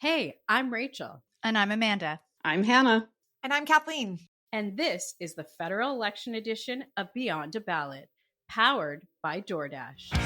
Hey, I'm Rachel, And I'm Amanda. I'm Hannah. And I'm Kathleen. and this is the federal election edition of Beyond a Ballot, powered by DoorDash.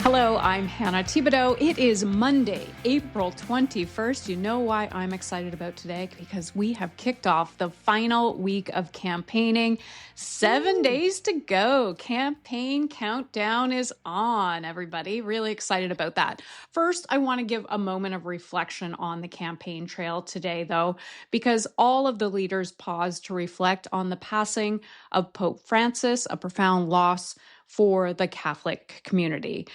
Hello, I'm Hannah Thibodeau. It is Monday, April 21st. You know why I'm excited about today? Because we have kicked off the final week of campaigning. 7 days to go. Campaign countdown is on, everybody. Really excited about that. First, I want to give a moment of reflection on the campaign trail today, though, because all of the leaders paused to reflect on the passing of Pope Francis, a profound loss for the Catholic community.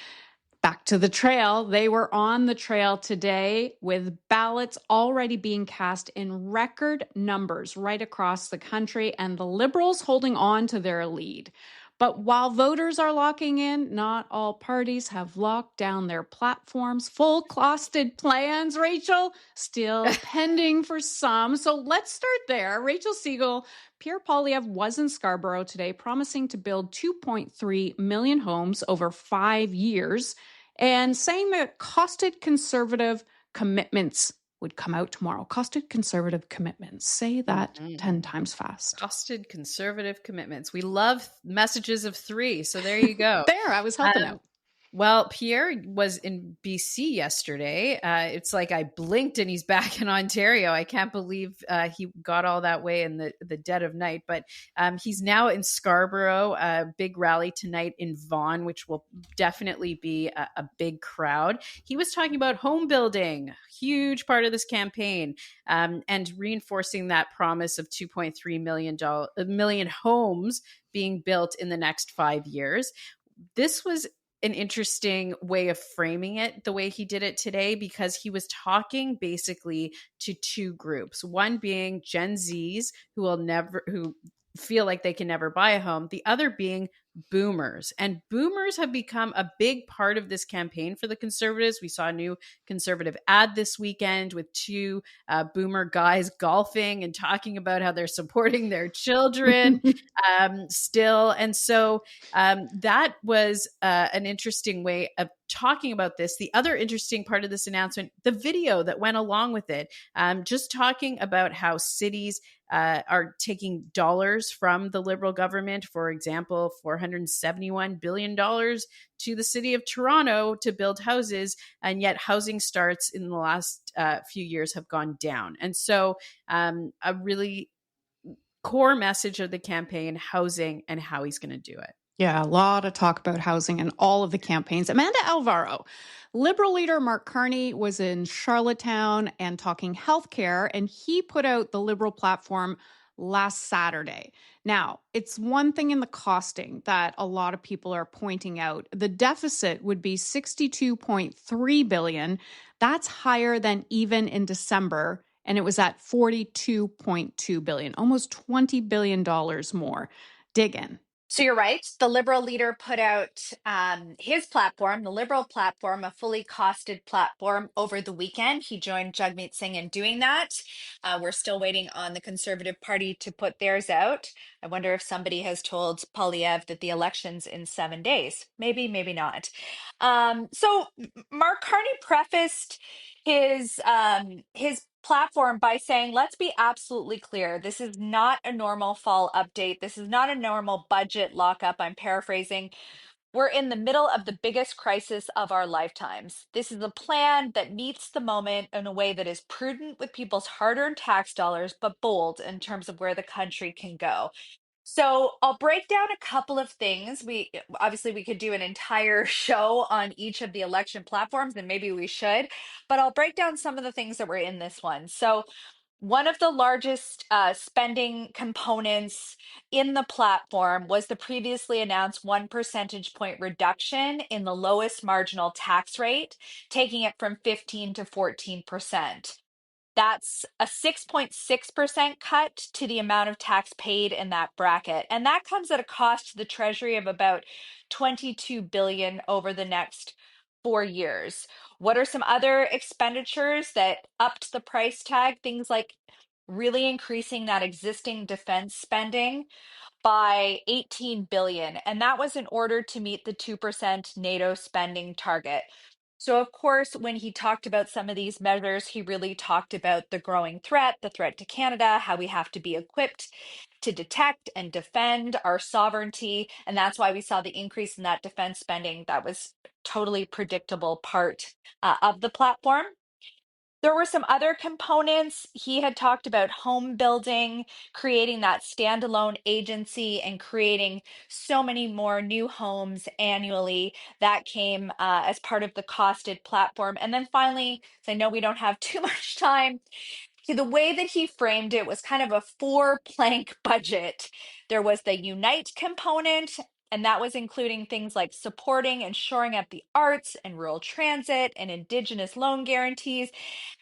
Back to the trail. They were on the trail today with ballots already being cast in record numbers right across the country, and the Liberals holding on to their lead. But while voters are locking in, not all parties have locked down their platforms. Full costed plans, Rachel, still pending for some. So let's start there. Rachel Siegel, Pierre Poilievre was in Scarborough today, promising to build 2.3 million homes over 5 years, and saying that costed conservative commitments would come out tomorrow. Costed conservative commitments. Say that 10 times fast. Costed conservative commitments. We love messages of 3, so there you go. There, I was helping out. Well, Pierre was in BC yesterday. It's like I blinked and he's back in Ontario. I can't believe he got all that way in the dead of night. But he's now in Scarborough, a big rally tonight in Vaughan, which will definitely be a big crowd. He was talking about home building, huge part of this campaign, and reinforcing that promise of 2.3 million homes being built in the next 5 years. This was an interesting way of framing it, the way he did it today, because he was talking basically to two groups. One being Gen Zs who feel like they can never buy a home. The other being boomers. And boomers have become a big part of this campaign for the Conservatives. We saw a new Conservative ad this weekend with two boomer guys golfing and talking about how they're supporting their children still. And so that was an interesting way of talking about this. The other interesting part of this announcement, the video that went along with it, just talking about how cities are taking dollars from the Liberal government, for example, $471 billion to the city of Toronto to build houses, and yet housing starts in the last few years have gone down. And so a really core message of the campaign, housing and how he's going to do it. Yeah, a lot of talk about housing in all of the campaigns. Amanda Alvaro, Liberal leader Mark Carney was in Charlottetown and talking healthcare, and he put out the Liberal platform last Saturday. Now, it's one thing in the costing that a lot of people are pointing out. The deficit would be $62.3 billion. That's higher than even in December, and it was at $42.2 billion, almost $20 billion more. Dig in. So you're right. The Liberal leader put out his platform, the Liberal platform, a fully costed platform over the weekend. He joined Jagmeet Singh in doing that. We're still waiting on the Conservative Party to put theirs out. I wonder if somebody has told Poilievre that the election's in 7 days. Maybe, maybe not. So Mark Carney prefaced his platform by saying, let's be absolutely clear. This is not a normal fall update. This is not a normal budget lockup. I'm paraphrasing. We're in the middle of the biggest crisis of our lifetimes. This is a plan that meets the moment in a way that is prudent with people's hard-earned tax dollars, but bold in terms of where the country can go. So I'll break down a couple of things. We could do an entire show on each of the election platforms, and maybe we should, but I'll break down some of the things that were in this one. So one of the largest spending components in the platform was the previously announced 1 percentage point reduction in the lowest marginal tax rate, taking it from 15 to 14%. That's a 6.6% cut to the amount of tax paid in that bracket. And that comes at a cost to the Treasury of about $22 billion over the next 4 years. What are some other expenditures that upped the price tag? Things like really increasing that existing defense spending. by 18 billion, and that was in order to meet the 2% NATO spending target. So, of course, when he talked about some of these measures, he really talked about the growing threat, the threat to Canada, how we have to be equipped to detect and defend our sovereignty. And that's why we saw the increase in that defense spending. That was totally predictable part of the platform. There were some other components. He had talked about home building, creating that standalone agency, and creating so many more new homes annually. That came as part of the costed platform. And then finally, 'cause I know we don't have too much time, the way that he framed it was kind of a four plank budget. There was the Unite component, and that was including things like supporting and shoring up the arts and rural transit and Indigenous loan guarantees,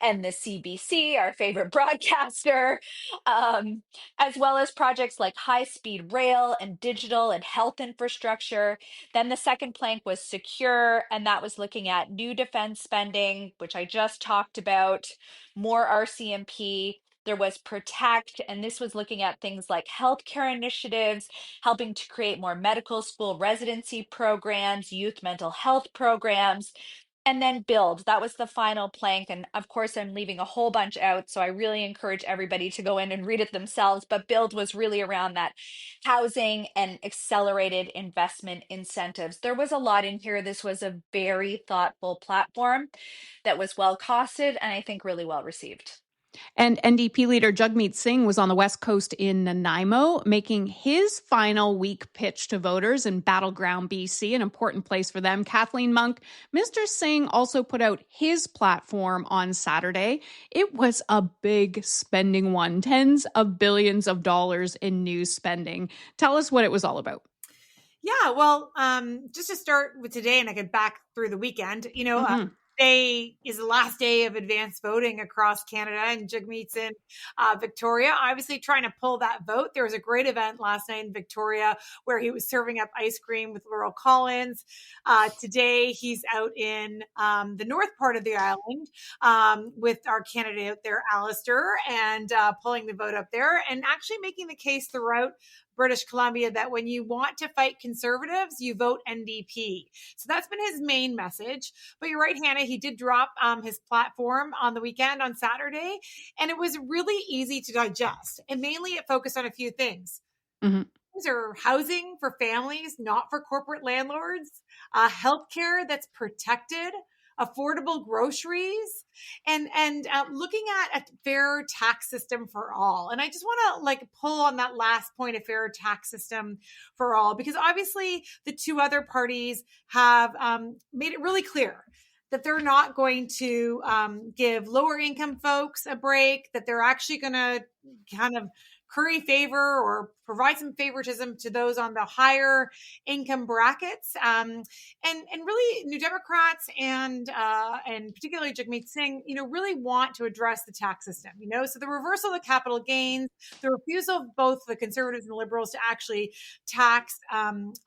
and the CBC, our favorite broadcaster, as well as projects like high speed rail and digital and health infrastructure. Then the second plank was secure, and that was looking at new defense spending, which I just talked about, more RCMP. There was protect, and this was looking at things like healthcare initiatives, helping to create more medical school residency programs, youth mental health programs, and then build. That was the final plank. And of course, I'm leaving a whole bunch out. So I really encourage everybody to go in and read it themselves. But build was really around that housing and accelerated investment incentives. There was a lot in here. This was a very thoughtful platform that was well costed and I think really well received. And NDP leader Jagmeet Singh was on the West Coast in Nanaimo, making his final week pitch to voters in Battleground, BC, an important place for them. Kathleen Monk, Mr. Singh also put out his platform on Saturday. It was a big spending one, tens of billions of dollars in new spending. Tell us what it was all about. Yeah, well, just to start with today, and I get back through the weekend, today is the last day of advanced voting across Canada, and Jagmeet's in Victoria, obviously trying to pull that vote. There was a great event last night in Victoria where he was serving up ice cream with Laurel Collins. Today, he's out in the north part of the island with our candidate out there, Alistair, and pulling the vote up there and actually making the case throughout British Columbia that when you want to fight conservatives, you vote NDP. So that's been his main message. But you're right, Hannah, he did drop his platform on the weekend on Saturday, and it was really easy to digest. And mainly it focused on a few things. These are housing for families, not for corporate landlords, healthcare that's protected, affordable groceries, and looking at a fair tax system for all. And I just want to pull on that last point, a fair tax system for all, because obviously the two other parties have made it really clear that they're not going to give lower income folks a break, that they're actually going to kind of curry favor or provide some favoritism to those on the higher income brackets. And really New Democrats and particularly Jagmeet Singh, really want to address the tax system, so the reversal of the capital gains, the refusal of both the Conservatives and Liberals to actually tax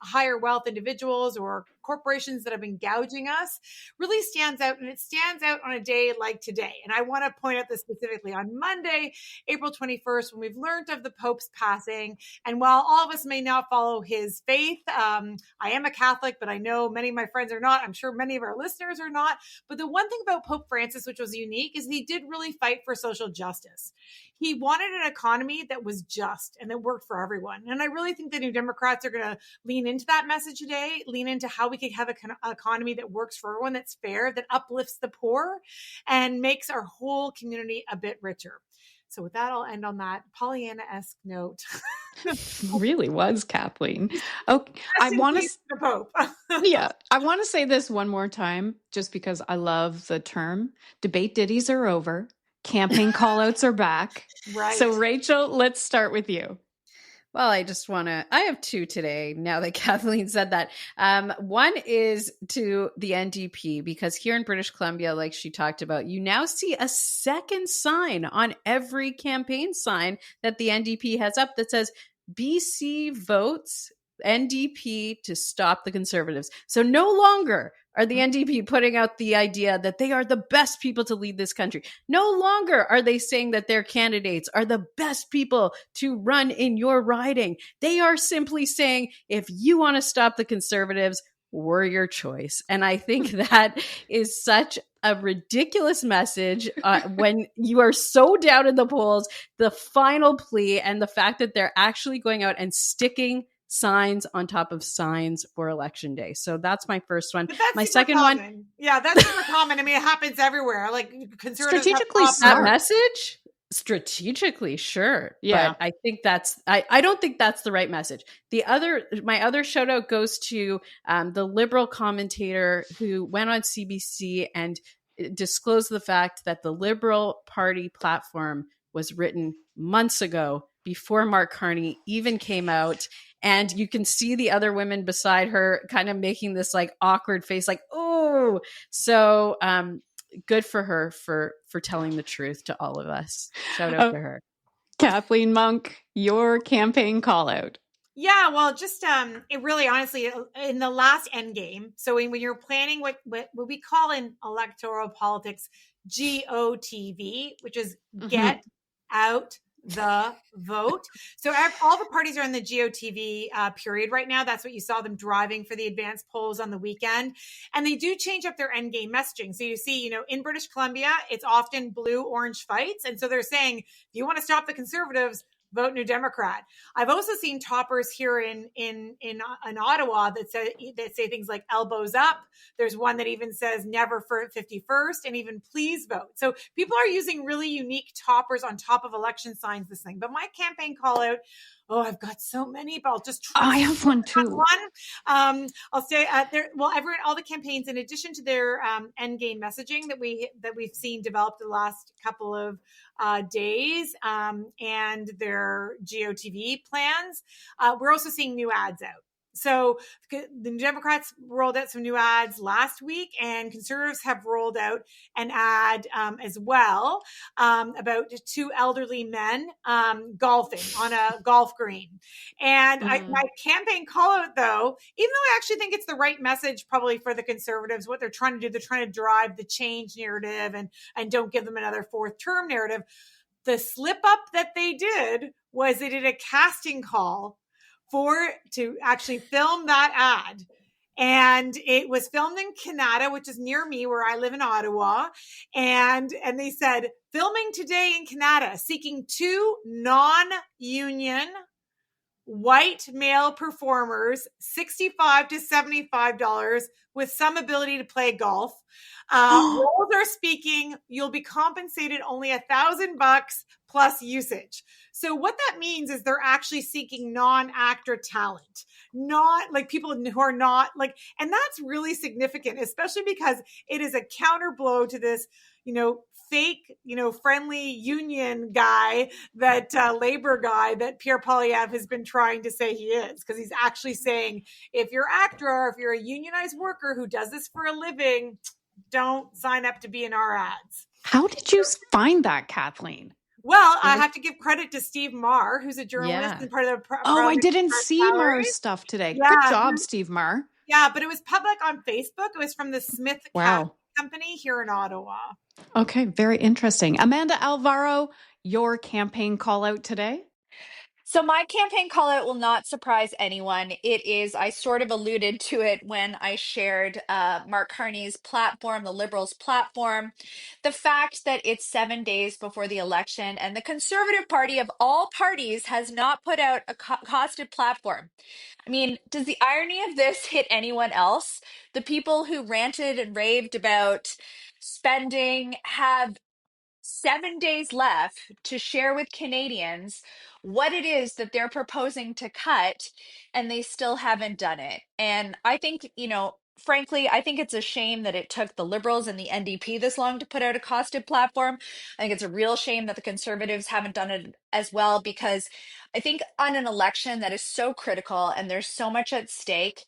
higher wealth individuals or corporations that have been gouging us really stands out, and it stands out on a day like today. And I want to point out this specifically on Monday, April 21st, when we've learned of the Pope's passing. And while all of us may not follow his faith, I am a Catholic, but I know many of my friends are not. I'm sure many of our listeners are not. But the one thing about Pope Francis, which was unique, is he did really fight for social justice. He wanted an economy that was just and that worked for everyone. And I really think the New Democrats are going to lean into that message today, lean into how we could have an economy that works for everyone, that's fair, that uplifts the poor and makes our whole community a bit richer. So with that, I'll end on that Pollyanna-esque note. Really was, Kathleen. Okay, I want to the Pope. Yeah, I want to say this one more time, just because I love the term. Debate ditties are over. Campaign callouts are back. Right. So Rachel, let's start with you. Well, I have two today now that Kathleen said that. One is to the NDP, because here in British Columbia, like she talked about, you now see a second sign on every campaign sign that the NDP has up that says BC votes NDP to stop the Conservatives. So no longer are the NDP putting out the idea that they are the best people to lead this country. No longer are they saying that their candidates are the best people to run in your riding. They are simply saying, if you want to stop the Conservatives, we're your choice. And I think that is such a ridiculous message when you are so down in the polls. The final plea and the fact that they're actually going out and sticking signs on top of signs for election day. So that's my first one. But that's my super second common. one. Yeah, that's super common. I mean, it happens everywhere. Like conservatives Strategically have That message, strategically, sure. Yeah. But I think I don't think that's the right message. My other shout out goes to the Liberal commentator who went on CBC and disclosed the fact that the Liberal Party platform was written months ago, before Mark Carney even came out. And you can see the other women beside her kind of making this like awkward face, like, oh. So good for her for telling the truth to all of us. Shout out to her. Kathleen Monk, your campaign call out. Yeah, well, just it really honestly in the last end game. So when you're planning what we call in electoral politics GOTV, which is get out the vote. So all the parties are in the GOTV period right now. That's what you saw them driving for the advanced polls on the weekend. And they do change up their end game messaging. So you see, in British Columbia, it's often blue-orange fights. And so they're saying, if you want to stop the Conservatives, vote New Democrat. I've also seen toppers here in Ottawa that say things like elbows up. There's one that even says never for 51st and even please vote. So people are using really unique toppers on top of election signs this thing. But my campaign call out, I've got so many, but I'll just try. I have one too. I'll say there. Well, all the campaigns, in addition to their end game messaging that we've seen develop the last couple of days, and their GOTV plans, we're also seeing new ads out. So the Democrats rolled out some new ads last week, and Conservatives have rolled out an ad as well about two elderly men golfing on a golf green. And my campaign call out, though, even though I actually think it's the right message probably for the Conservatives, what they're trying to do, they're trying to drive the change narrative and don't give them another fourth term narrative. The slip up that they did was they did a casting call to actually film that ad. And it was filmed in Canada, which is near me where I live in Ottawa. And they said, filming today in Canada, seeking two non-union white male performers, $65 to $75 with some ability to play golf. Roles are speaking. You'll be compensated only $1,000 plus usage. So what that means is they're actually seeking non-actor talent, not like people who are not like, and that's really significant, especially because it is a counter blow to this, fake, friendly union guy, that labor guy that Pierre Poilievre has been trying to say he is, because he's actually saying, if you're actor or if you're a unionized worker who does this for a living, don't sign up to be in our ads. How did you find that, Kathleen? Well, I have to give credit to Steve Marr, who's a journalist and part of the. I didn't see Marr's stuff today. Yeah. Good job, Steve Marr. Yeah, but it was public on Facebook. It was from the Smith Company here in Ottawa. Okay, very interesting. Amanda Alvaro, your campaign call out today? So my campaign call out will not surprise anyone. I sort of alluded to it when I shared Mark Carney's platform, the Liberals' platform. The fact that it's 7 days before the election and the Conservative Party of all parties has not put out a costed platform. I mean, does the irony of this hit anyone else? The people who ranted and raved about spending have 7 days left to share with Canadians what it is that they're proposing to cut, and they still haven't done it. And I think, frankly, I think it's a shame that it took the Liberals and the NDP this long to put out a costed platform. I think it's a real shame that the Conservatives haven't done it as well, because I think on an election that is so critical and there's so much at stake,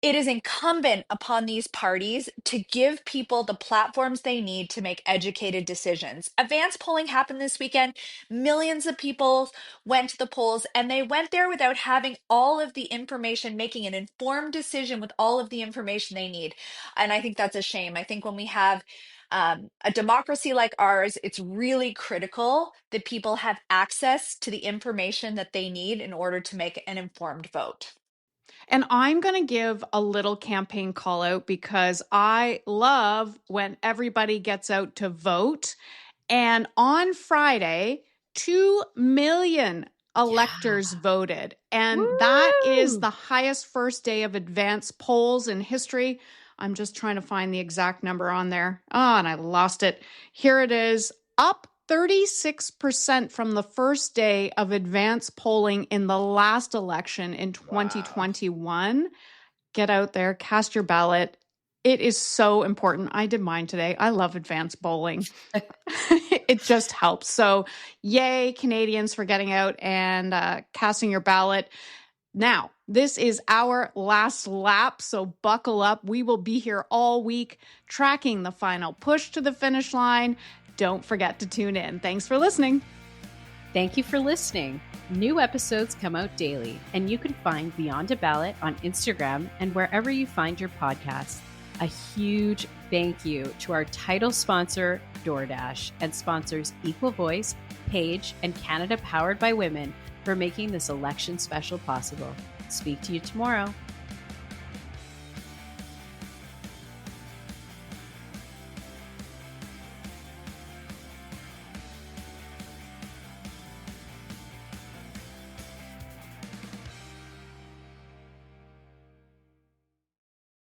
it is incumbent upon these parties to give people the platforms they need to make educated decisions. Advanced polling happened this weekend. Millions of people went to the polls, and they went there without having all of the information, making an informed decision with all of the information they need. And I think that's a shame. I think when we have a democracy like ours, it's really critical that people have access to the information that they need in order to make an informed vote. And I'm going to give a little campaign call out because I love when everybody gets out to vote. And on Friday, 2 million electors voted. And that is the highest first day of advanced polls in history. I'm just trying to find the exact number on there. Oh, and I lost it. Here it is, up 36% from the first day of advanced polling in the last election in 2021. Wow. Get out there, cast your ballot. It is so important. I did mine today. I love advanced polling. It just helps. So yay, Canadians, for getting out and casting your ballot. Now, this is our last lap, so buckle up. We will be here all week tracking the final push to the finish line. Don't forget to tune in. Thanks for listening. Thank you for listening. New episodes come out daily, and you can find Beyond a Ballot on Instagram and wherever you find your podcasts. A huge thank you to our title sponsor, DoorDash, and sponsors Equal Voice, Page, and Canada Powered by Women for making this election special possible. Speak to you tomorrow.